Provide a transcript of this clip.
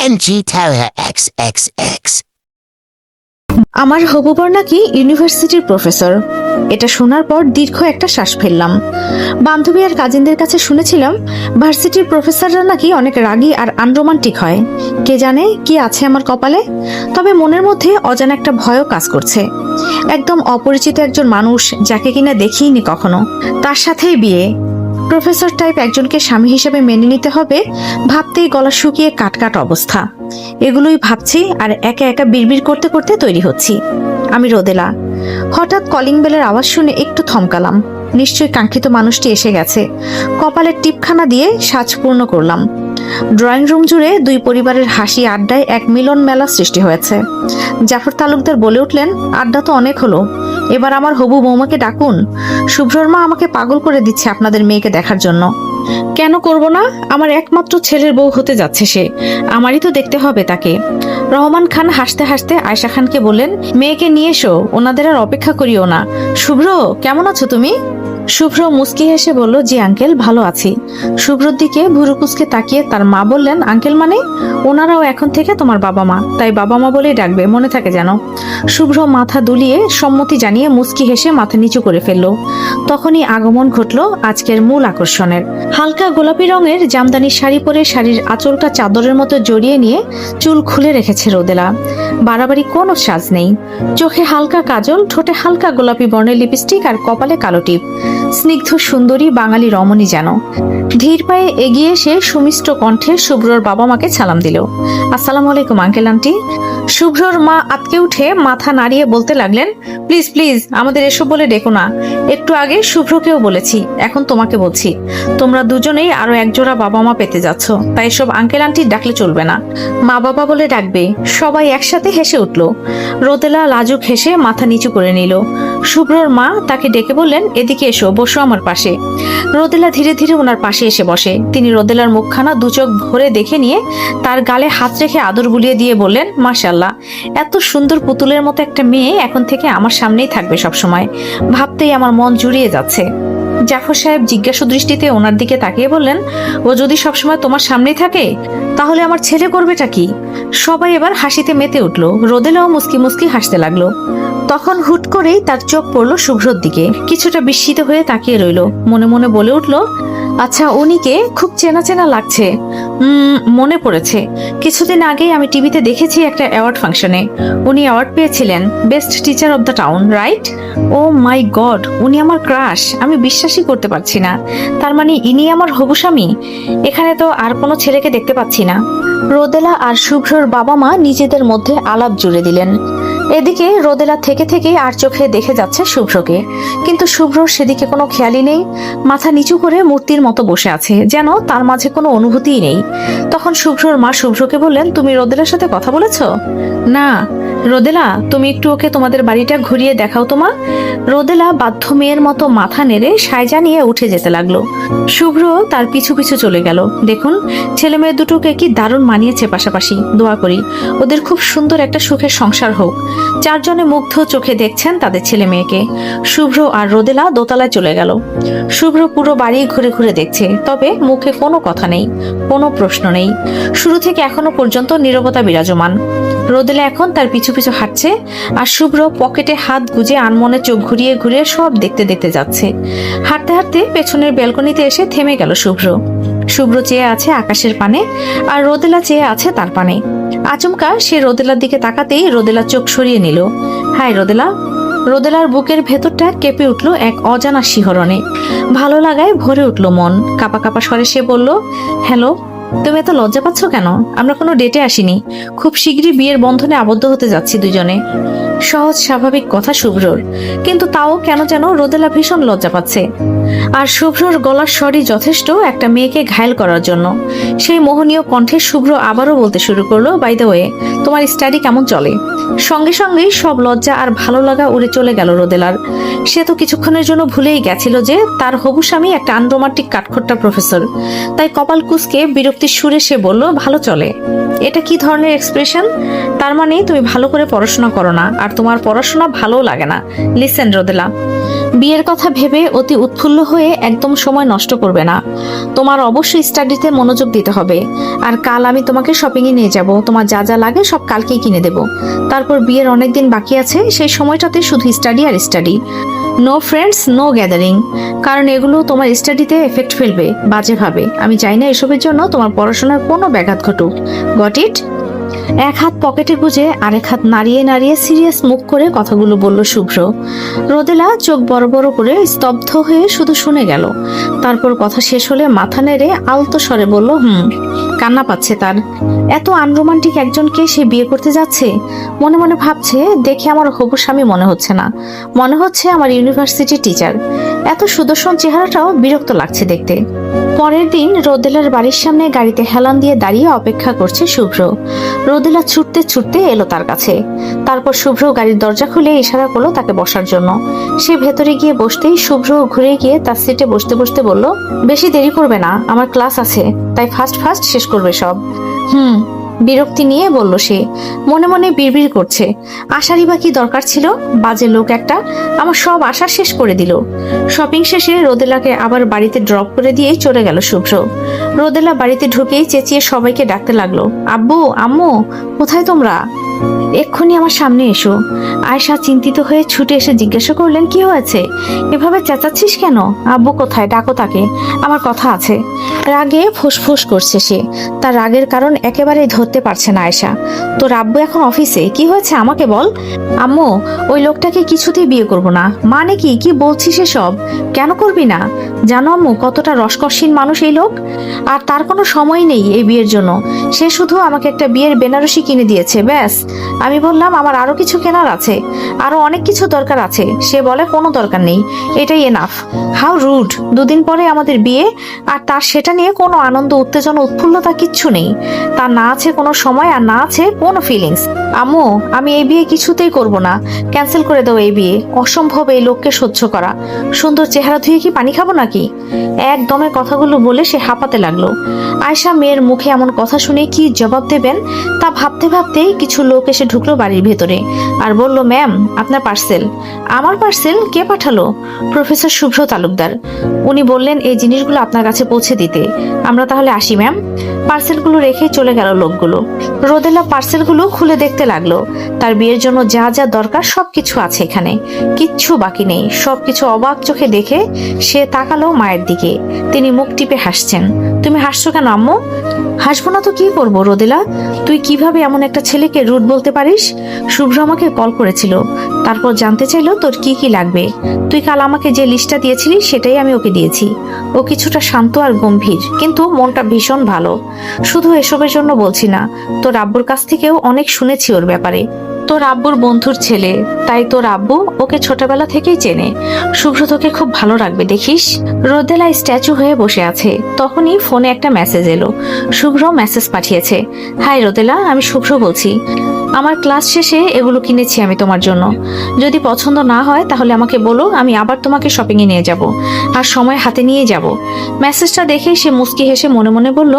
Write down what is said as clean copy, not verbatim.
Angie Taylor XXX. আমার হবু বর নাকি ইউনিভার্সিটির প্রফেসর। এটা শোনার পর দীর্ঘ একটা শ্বাস ফেললাম। বান্ধবী আর কাজিনদের কাছে শুনেছিলাম ভার্সিটির প্রফেসররা নাকি অনেক রাগী আর আনরোমান্টিক হয়। কে জানে কি আছে আমার কপালে। তবে মনের মধ্যে অজানা একটা ভয়ও কাজ করছে। একদম অপরিচিত একজন মানুষ, যাকে কিনা দেখিনি কখনো, তার সাথেই বিয়ে। প্রফেসর টাইপ একজনকে স্বামী হিসেবে মেনে নিতে হবে, ভাবতেই গলা শুকিয়ে কাটকাট অবস্থা। এগুলোই ভাবছি আর একা একা বিড়বিড় করতে করতে তৈরি হচ্ছি। আমি রোদেলা। হঠাৎ কলিং বেলের আওয়াজ শুনে একটু থমকালাম। নিশ্চয়ই কাঙ্ক্ষিত মানুষটি এসে গেছে। কপালের টিপখানা দিয়ে সাজ পূর্ণ করলাম। ড্রয়িং রুম জুড়ে দুই পরিবারের হাসি আড্ডায় এক মিলন মেলা সৃষ্টি হয়েছে। জাফর তালুকদার বলে উঠলেন, আড্ডা তো অনেক হলো, এবার আমার হবু বৌমাকে ডাকুন। শুভ্রর মা আমাকে পাগল করে দিচ্ছে আপনাদের মেয়েকে দেখার জন্য। কেন করব না? আমার একমাত্র ছেলের বউ হতে যাচ্ছে সে, আমারই তো দেখতে হবে তাকে। রহমান খান হাসতে হাসতে আয়শা খানকে বললেন, মেয়েকে নিয়ে এসো, ওনাদের আর অপেক্ষা করিও না। শুভ্র, কেমন আছো তুমি? শুভ্র মুস্কি হেসে বলল, জি আঙ্কেল, ভালো আছি। শুভ্রর দিকে ভুরুকুসকে তাকিয়ে তার মা বললেন, আঙ্কেল মানে? ওনারাও এখন থেকে তোমার বাবা মা, তাই বাবা মা বলেই ডাকবে, মনে থাকে যেন। শুভ্র মাথা দুলিয়ে সম্মতি জানিয়ে মুস্কি হেসে মাথা নিচু করে ফেলল। তখনই আগমন ঘটল আজকের মূল আকর্ষণের। হালকা গোলাপি রঙের জামদানি শাড়ি পরে শাড়ির আঁচলটা চাদরের মতো জড়িয়ে নিয়ে চুল খুলে রেখেছে রোদেলা। বাড়াবাড়ি কোনো সাজ নেই। চোখে হালকা কাজল, ঠোঁটে হালকা গোলাপি বর্ণের লিপস্টিক আর কপালে কালো টিপ। স্নিগ্ধ সুন্দরী বাঙালি রমণী যেন। ধীর পায়ে এগিয়ে এসে সুমিষ্ট কণ্ঠে শুভ্রর বাবা মাকে সালাম দিল। আসসালামু আলাইকুম আঙ্কেল আন্টি। শুভ্রর মা আতকে উঠে মাথা নাড়িয়ে বলতে লাগলেন, প্লিজ প্লিজ আমাদের এসব বলে ডেকো না। একটু আগে শুভ্রকেও বলেছি, এখন তোমাকে বলছি। তোমরা দুজনেই আরো একজোড়া বাবা মা পেতে যাচ্ছ, তাই এসব আঙ্কেল আন্টি ডাকলে চলবে না, মা বাবা বলে ডাকবে। সবাই একসাথে হেসে উঠল। রোদেলা লাজুক হেসে মাথা নিচু করে নিল। শুভ্রর মা তাকে ডেকে বললেন, এদিকে এসো, বসো আমার পাশে। রোদেলা ধীরে ধীরে ওনার পাশে এসে বসে। তিনি রোদেলার মুখখানা দুচোখ ভরে দেখে নিয়ে তার গালে হাত রেখে আদর বুলিয়ে দিয়ে বললেন, মাশাআল্লাহ, এত সুন্দর পুতুলের মতো একটা মেয়ে এখন থেকে আমার সামনেই থাকবে সবসময়। ভাবতেই আমার মন জুড়িয়ে যাচ্ছে। জাফর সাহেব জিজ্ঞাসু দৃষ্টিতে ওনার দিকে তাকিয়ে বললেন, ও যদি সবসময় তোমার সামনেই থাকে তাহলে আমার ছেলে করবেটা কি? সবাই এবার হাসিতে মেতে উঠল। রোদেলাও মুস্কি মুস্কি হাসতে লাগলো। তখন হুট করেই তার চোখ পড়ল শুভ্রর দিকে। কিছুটা বিস্মিত হয়ে তাকিয়ে রইল। মনে মনে বলে উঠল, আচ্ছা উনিকে খুব চেনা চেনা লাগছে। মনে পড়েছে, কিছুদিন আগেই আমি টিভিতে দেখেছি একটা অ্যাওয়ার্ড ফাংশনে। উনি অ্যাওয়ার্ড পেয়েছিলেন best teacher of the town, right? Oh my God, উনি আমার ক্রাশ। আমি বিশ্বাসই করতে পারছি না। তার মানে ইনি আমার হবু স্বামী? এখানে তো আর কোনো ছেলেকে দেখতে পাচ্ছি না। রোদেলা আর শুভ্রর বাবা মা নিজেদের মধ্যে আলাপ জুড়ে দিলেন। এদিকে রোদেলা থেকে থেকে আর চোখে দেখে যাচ্ছে শুভ্রকে, কিন্তু শুভ্রর সেদিকে কোনো খেয়ালই নেই। মাথা নিচু করে মূর্তির মতো বসে আছে, যেন তার মাঝে কোনো অনুভূতিই নেই। তখন শুভ্রর মা শুভ্রকে বললেন, তুমি রোদেলার সাথে কথা বলেছ? না। রোদেলা, তুমি একটু ওকে তোমাদের বাড়িটা ঘুরিয়ে দেখাও তো মা। রোদেলা বাধ্য মেয়ের মতো মাথা নেড়ে সায় জানিয়ে উঠে যেতে লাগলো। শুভ্র তার পিছু পিছু চলে গেল। দেখুন ছেলে মেয়ে দুটোকে কি দারুণ মানিয়েছে পাশাপাশি। দোয়া করি ওদের খুব সুন্দর একটা সুখের সংসার হোক। চারজনে মুগ্ধ চোখে দেখছেন তাদের ছেলে মেয়েকে। শুভ্র আর রোদেলা দোতলায় চলে গেল। শুভ্র পুরো বাড়ি ঘুরে ঘুরে দেখছে, তবে মুখে কোনো কথা নেই, কোনো প্রশ্ন নেই। শুরু থেকে এখনো পর্যন্ত নীরবতা বিরাজমান। রোদেলা এখন তার পিছু পিছু হাঁটছে, আর শুভ্র পকেটে হাত গুজে আনমনে চোখ ঘুরিয়ে ঘুরিয়ে সব দেখতে দেখতে যাচ্ছে। হাঁটতে হাঁটতে পেছনের ব্যালকনিতে এসে থেমে গেল শুভ্র। শুভ্র চেয়ে আছে আকাশের পানে, আর রোদেলা চেয়ে আছে তার পানে। আচমকা সে রোদেলার দিকে তাকাতেই রোদেলা চোখ সরিয়ে নিল। হাই রোদেলা। রোদেলার বুকের ভেতরটা কেঁপে উঠল এক অজানা শিহরণে। ভালো লাগায় ভরে উঠল মন। কাপা কাপা স্বরে সে বলল, হ্যালো। তুমি এত লজ্জা পাচ্ছ কেন? আমরা কোনো ডেটে আসিনি, খুব শীঘ্রই বিয়ের বন্ধনে আবদ্ধ হতে যাচ্ছি দুজনে। সহজ স্বাভাবিক কথা শুভ্রর, কিন্তু তাও কেন যেন রোদেলা ভীষণ লজ্জা পাচ্ছে। আর শুভ্রর গলার স্বরই যথেষ্ট একটা মেয়েকে ঘায়েল করার জন্য। সেই মোহনীয় কণ্ঠে শুভ্র আবারও বলতে শুরু করলো, বাই দ্য ওয়ে, তোমার স্টাডি কেমন চলে? সঙ্গে সঙ্গেই সব লজ্জা আর ভালো লাগা উড়ে চলে গেল রোদেলার। সে তো কিছুক্ষণের জন্য ভুলেই গেছিল যে তার হবু স্বামী একটা আনরোমান্টিক কাঠখোট্টা প্রফেসর। তাই কপাল কুঁচকে বিরক্তির সুরে সে বলল, ভালো চলে? এটা কি ধরনের এক্সপ্রেশন? তার মানে তুমি ভালো করে পড়াশোনা করো না, আর তোমার পড়াশোনা ভালো লাগে না। লিসেন রোদেলা, বিয়ের কথা ভেবে অতি উৎফুল্ল হয়ে একদম সময় নষ্ট করবে না। তোমার অবশ্যই স্টাডিতে মনোযোগ দিতে হবে। আর কাল আমি তোমাকে শপিংয়ে নিয়ে যাব, তোমার যা যা লাগে সব কালকেই কিনে দেব। তারপর বিয়ের অনেক দিন বাকি আছে, সেই সময়টাতে শুধু স্টাডি আর study. No friends, no gathering, কারণ এগুলো তোমার স্টাডিতে এফেক্ট ফেলবে বাজেভাবে। আমি চাই না এসবের জন্য তোমার পড়াশোনার কোনো ব্যাঘাত ঘটুক। Got it? এক হাত পকেটে গুজে আরেক হাত নাড়িয়ে নাড়িয়ে সিরিয়াস মুখ করে কথাগুলো বলল শুভ্র। রোদেলা চোখ বড় বড় করে স্তব্ধ হয়ে শুধু শুনে গেল। তারপর কথা শেষ হলে মাথা নেড়ে আলতো স্বরে বলল, কান্না পাচ্ছে তার। এত আনরোমান্টিক একজনকে সে বিয়ে করতে যাচ্ছে। মনে মনে ভাবছে, দেখে আমার হবু স্বামী মনে হচ্ছে না, মনে হচ্ছে আমার ইউনিভার্সিটি টিচার। এত সুদর্শন চেহারাটাও বিরক্ত লাগছে দেখতে। পরের দিন রোদেলার বাড়ির সামনে গাড়িতে হেলান দিয়ে দাঁড়িয়ে অপেক্ষা করছে শুভ্র। রোদেলা ছুটতে ছুটতে এলো তার কাছে। তারপর শুভ্র গাড়ির দরজা খুলে ইশারা করলো তাকে বসার জন্য। সে ভেতরে গিয়ে বসতেই শুভ্র ঘুরে গিয়ে তার সিটে বসতে বসতে বলল, বেশি দেরি করবে না, আমার ক্লাস আছে, তাই ফার্স্ট ফার্স্ট শেষ করবে সব। বিরক্তি নিয়ে বলল সে। মনে মনে বিড়বিড় করছে, আশারই বা কি দরকার ছিল, বাজে লোক একটা, আমার সব আশা শেষ করে দিল। শপিং শেষে রোদেলাকে আবার বাড়িতে ড্রপ করে দিয়ে চলে গেল শুভ্র। রোদেলা বাড়িতে ঢুকেই চেঁচিয়ে সবাইকে ডাকতে লাগলো, আব্বু, আম্মু, কোথায় তোমরা? এক্ষুনি আমার সামনে এসো। আয়শা চিন্তিত হয়ে ছুটে এসে জিজ্ঞাসা করলেন, কি হয়েছে, এভাবে চেঁচাচ্ছিস কেন? আব্বু কোথায়, ডাকো তাকে, আমার কথা আছে। রাগে ফুসফুস করছে সে। তার রাগের কারণ একেবারেই ধরতে পারছে না আয়শা। তোর আব্বু এখন অফিসে, কি হয়েছে আমাকে বল। আম্মু, ওই লোকটাকে কিছুতেই বিয়ে করব না। মানে কি, কি বলছিস এসব? কেন করবি না? জানো আম্মু কতটা রসকসীন মানুষ এই লোক, আর তার কোনো সময় নেই এই বিয়ের জন্য। সে শুধু আমাকে একটা বিয়ের বেনারসি কিনে দিয়েছে, ব্যাস। আমি বললাম আমার আরো কিছু কেনার আছে, আরো অনেক কিছু দরকার আছে। সে বলে কোনো দরকার নেই, এটাই এনাফ। How rude! দুদিন পরে আমাদের বিয়ে, আর তার সেটা নিয়ে কোনো আনন্দ, উত্তেজনা, উৎফুল্লতা কিচ্ছু নেই। তার না আছে কোনো সময়, আর না আছে কোনো ফিলিংস। আম্মু, আমি এই বিয়ে কিছুতেই করব না, ক্যান্সেল করে দাও এই বিয়ে। অসম্ভব এই লোককে সহ্য করা। সুন্দর চেহারা ধুয়ে কি পানি খাবো নাকি? একদমের কথাগুলো বলে সে হাঁপাতে লাগলো। আয়শা মেয়ের মুখে এমন কথা শুনে কি জবাব দেবেন তা ভাবতে ভাবতেই কিছু লোক এসে ঢুকলো বাড়ির ভেতরে আর বলল, ম্যাম, আপনার পার্সেল। আমার পার্সেল? কে পাঠালো? প্রফেসর শুভ্র তালুকদার। উনি বললেন এই জিনিসগুলো আপনার কাছে পৌঁছে দিতে। আমরা তাহলে আসি ম্যাম। পার্সেলগুলো রেখে চলে গেল লোকগুলো। রোদেলা পার্সেলগুলো খুলে দেখতে লাগলো। তার বিয়ের জন্য যা যা দরকার সবকিছু আছে এখানে, কিচ্ছু বাকি নেই। সবকিছু অবাক চোখে দেখে সে তাকালো মায়ের দিকে। তিনি মুখ টিপে হাসছেন। তুমি হাসছো কেন আম্মু? হাসবো না তো কি করবো রোদেলা? তুই কিভাবে এমন একটা ছেলেকে রুট বলতে পারিস? শুভ্র আমাকে কল করেছিল, তারপর জানতে চাইলো তোর কি কি লাগবে। তুই কাল আমাকে যে লিস্টটা দিয়েছিলি সেটাই আমি ওকে দিয়েছি। ও কিছুটা শান্ত আর গম্ভীর, কিন্তু মনটা ভীষণ ভালো। শুধু এসবের জন্য বলছি না, তোর আব্বুর কাছ থেকেও অনেক শুনেছি ওর ব্যাপারে। তোর আব্বুর বন্ধুর ছেলে, তাই তোর আব্বু ওকে ছোটবেলা থেকেই চেনে। শুভ্র তোকে খুব ভালো রাখবে দেখিস। রোদেলা স্ট্যাচু হয়ে বসে আছে। তখনই ফোনে একটা মেসেজ এলো। শুভ্র মেসেজ পাঠিয়েছে, হাই রোদেলা, আমি শুভ্র বলছি। আমার ক্লাস শেষে এগুলো কিনেছি আমি তোমার জন্য। যদি পছন্দ না হয় তাহলে আমাকে বলো, আমি আবার তোমাকে শপিং এ নিয়ে যাব, আর সময় হাতে নিয়ে যাব। মেসেজটা দেখে সে মুচকি হেসে মনে মনে বলল,